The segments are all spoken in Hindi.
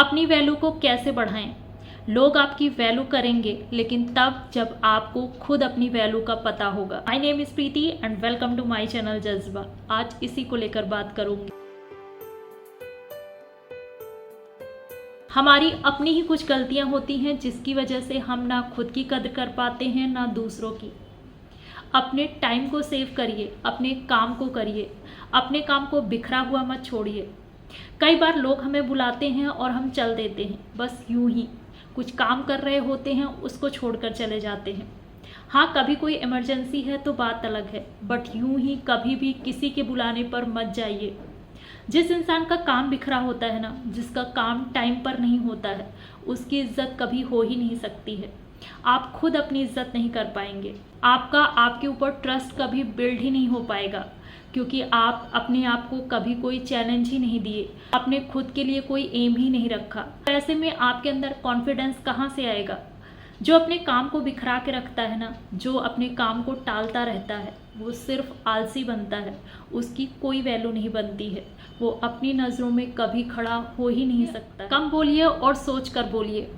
अपनी वैल्यू को कैसे बढ़ाएं? लोग आपकी वैल्यू करेंगे लेकिन तब जब आपको खुद अपनी वैल्यू का पता होगा। My name is Preeti and welcome to my channel जज्बा। आज इसी को लेकर बात करूंगी। हमारी अपनी ही कुछ गलतियां होती हैं जिसकी वजह से हम ना खुद की कद्र कर पाते हैं ना दूसरों की। अपने टाइम को सेव करिए, अपने काम को करिए, अपने काम को बिखरा हुआ मत छोड़िए। कई बार लोग हमें बुलाते हैं और हम चल देते हैं, बस यूं ही कुछ काम कर रहे होते हैं उसको छोड़कर चले जाते हैं। हाँ, कभी कोई इमरजेंसी है तो बात अलग है, बट यूं ही कभी भी किसी के बुलाने पर मत जाइए। जिस इंसान का काम बिखरा होता है ना, जिसका काम टाइम पर नहीं होता है, उसकी इज्जत कभी हो ही नहीं सकती है। आप खुद अपनी इज्जत नहीं कर पाएंगे, आपका आपके ऊपर ट्रस्ट कभी बिल्ड ही नहीं हो पाएगा, क्योंकि आप अपने आप को कभी कोई चैलेंज ही नहीं दिए, आपने खुद के लिए कोई एम ही नहीं रखा। ऐसे में आपके अंदर कॉन्फिडेंस कहाँ से आएगा? जो अपने काम को बिखरा के रखता है ना, जो अपने काम को टालता रहता है, वो सिर्फ आलसी बनता है, उसकी कोई वैल्यू नहीं बनती है, वो अपनी नज़रों में कभी खड़ा हो ही नहीं सकता। कम बोलिए और सोच कर बोलिए।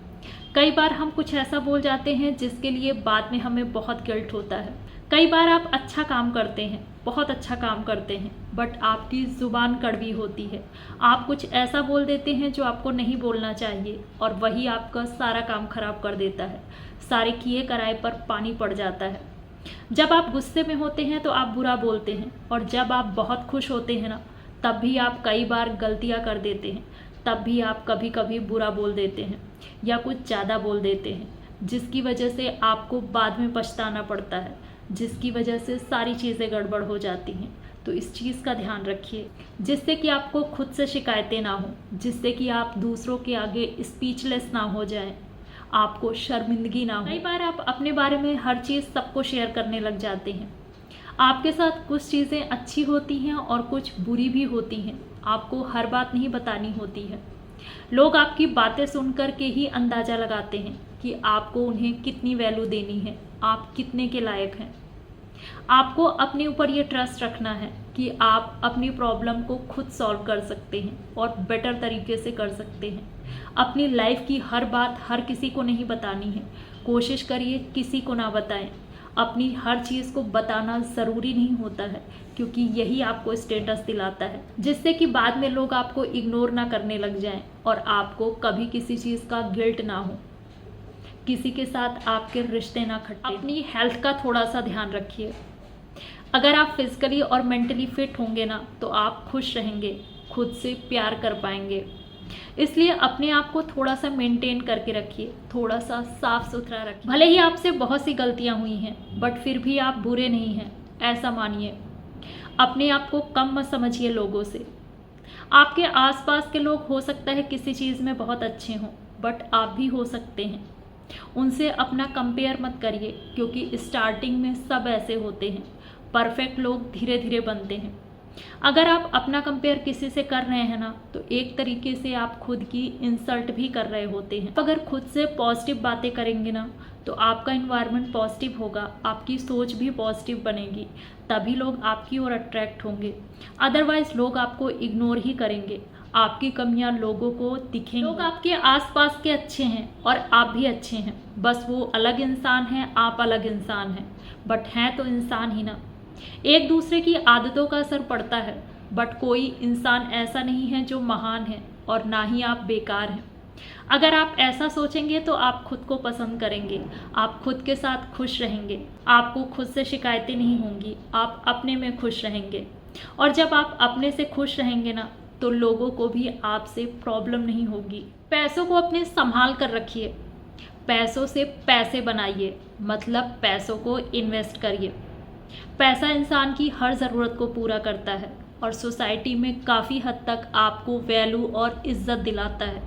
कई बार हम कुछ ऐसा बोल जाते हैं जिसके लिए बाद में हमें बहुत गिल्ट होता है। कई बार आप अच्छा काम करते हैं, बहुत अच्छा काम करते हैं, बट आपकी ज़ुबान कड़वी होती है। आप कुछ ऐसा बोल देते हैं जो आपको नहीं बोलना चाहिए और वही आपका सारा काम खराब कर देता है। सारे किए कराए पर पानी पड़ जाता है। जब आप गुस्से में होते हैं तो आप बुरा बोलते हैं, और जब आप बहुत खुश होते हैं ना, तब भी आप कई बार गलतियां कर देते हैं। तब भी आप कभी कभी बुरा बोल देते हैं या कुछ ज़्यादा बोल देते हैं, जिसकी वजह से आपको बाद में पछताना पड़ता है, जिसकी वजह से सारी चीज़ें गड़बड़ हो जाती हैं। तो इस चीज़ का ध्यान रखिए, जिससे कि आपको खुद से शिकायतें ना हो, जिससे कि आप दूसरों के आगे स्पीचलेस ना हो जाएं, आपको शर्मिंदगी ना हो। कई बार आप अपने बारे में हर चीज़ सबको शेयर करने लग जाते हैं। आपके साथ कुछ चीज़ें अच्छी होती हैं और कुछ बुरी भी होती हैं, आपको हर बात नहीं बतानी होती है। लोग आपकी बातें सुनकर के ही अंदाज़ा लगाते हैं कि आपको उन्हें कितनी वैल्यू देनी है, आप कितने के लायक हैं। आपको अपने ऊपर ये ट्रस्ट रखना है कि आप अपनी प्रॉब्लम को खुद सॉल्व कर सकते हैं और बेटर तरीके से कर सकते हैं। अपनी लाइफ की हर बात हर किसी को नहीं बतानी है, कोशिश करिए किसी को ना बताएं। अपनी हर चीज़ को बताना ज़रूरी नहीं होता है, क्योंकि यही आपको स्टेटस दिलाता है, जिससे कि बाद में लोग आपको इग्नोर ना करने लग जाएं और आपको कभी किसी चीज़ का गिल्ट ना हो, किसी के साथ आपके रिश्ते ना खट्टे। अपनी हेल्थ का थोड़ा सा ध्यान रखिए। अगर आप फिजिकली और मेंटली फिट होंगे ना, तो आप खुश रहेंगे, खुद से प्यार कर पाएंगे। इसलिए अपने आप को थोड़ा सा मेंटेन करके रखिए, थोड़ा सा साफ सुथरा रखिए। भले ही आपसे बहुत सी गलतियां हुई हैं, बट फिर भी आप बुरे नहीं हैं, ऐसा मानिए। अपने आप को कम मत समझिए लोगों से। आपके आसपास के लोग हो सकता है किसी चीज़ में बहुत अच्छे हों, बट आप भी हो सकते हैं। उनसे अपना कंपेयर मत करिए, क्योंकि स्टार्टिंग में सब ऐसे होते हैं। परफेक्ट लोग धीरे धीरे बनते हैं। अगर आप अपना कंपेयर किसी से कर रहे हैं ना, तो एक तरीके से आप खुद की इंसल्ट भी कर रहे होते हैं। अगर खुद से पॉजिटिव बातें करेंगे ना, तो आपका इन्वायरमेंट पॉजिटिव होगा, आपकी सोच भी पॉजिटिव बनेगी, तभी लोग आपकी ओर अट्रैक्ट होंगे। अदरवाइज लोग आपको इग्नोर ही करेंगे, आपकी कमियां लोगों को दिखेंगी। लोग आपके आसपास के अच्छे हैं और आप भी अच्छे हैं, बस वो अलग इंसान हैं, आप अलग इंसान हैं, बट हैं तो इंसान ही ना। एक दूसरे की आदतों का असर पड़ता है, बट कोई इंसान ऐसा नहीं है जो महान है, और ना ही आप बेकार हैं। अगर आप ऐसा सोचेंगे तो आप खुद को पसंद करेंगे, आप खुद के साथ खुश रहेंगे, आपको खुद से शिकायतें नहीं होंगी, आप अपने में खुश रहेंगे। और जब आप अपने से खुश रहेंगे ना, तो लोगों को भी आपसे प्रॉब्लम नहीं होगी। पैसों को अपने संभाल कर रखिए, पैसों से पैसे बनाइए, मतलब पैसों को इन्वेस्ट करिए। पैसा इंसान की हर ज़रूरत को पूरा करता है और सोसाइटी में काफ़ी हद तक आपको वैल्यू और इज्जत दिलाता है।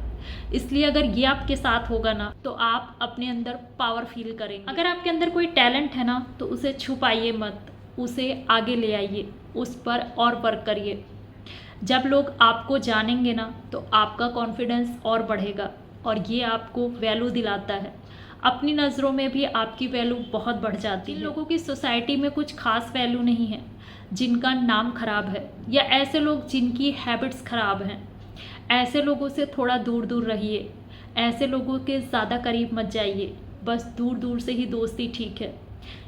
इसलिए अगर ये आपके साथ होगा ना, तो आप अपने अंदर पावर फील करेंगे। अगर आपके अंदर कोई टैलेंट है ना, तो उसे छुपाइए मत, उसे आगे ले आइए, उस पर और वर्क करिए। जब लोग आपको जानेंगे ना, तो आपका कॉन्फिडेंस और बढ़ेगा और ये आपको वैल्यू दिलाता है। अपनी नज़रों में भी आपकी वैल्यू बहुत बढ़ जाती है। लोगों की सोसाइटी में कुछ खास वैल्यू नहीं है, जिनका नाम खराब है, या ऐसे लोग जिनकी हैबिट्स खराब हैं, ऐसे लोगों से थोड़ा दूर दूर रहिए, ऐसे लोगों के ज़्यादा करीब मत जाइए। बस दूर दूर से ही दोस्ती ठीक है,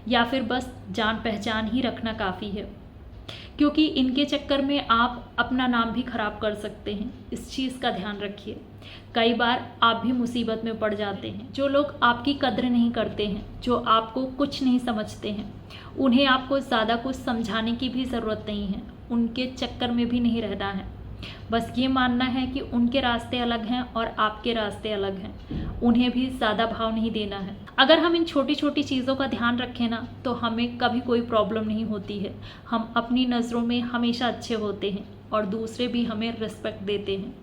या फिर बस जान पहचान ही रखना काफ़ी है, क्योंकि इनके चक्कर में आप अपना नाम भी खराब कर सकते हैं। इस चीज़ का ध्यान रखिए। कई बार आप भी मुसीबत में पड़ जाते हैं। जो लोग आपकी कद्र नहीं करते हैं, जो आपको कुछ नहीं समझते हैं, उन्हें आपको ज़्यादा कुछ समझाने की भी ज़रूरत नहीं है, उनके चक्कर में भी नहीं रहना है। बस ये मानना है कि उनके रास्ते अलग हैं और आपके रास्ते अलग हैं, उन्हें भी ज़्यादा भाव नहीं देना है। अगर हम इन छोटी छोटी चीज़ों का ध्यान रखें ना, तो हमें कभी कोई प्रॉब्लम नहीं होती है। हम अपनी नज़रों में हमेशा अच्छे होते हैं और दूसरे भी हमें रिस्पेक्ट देते हैं।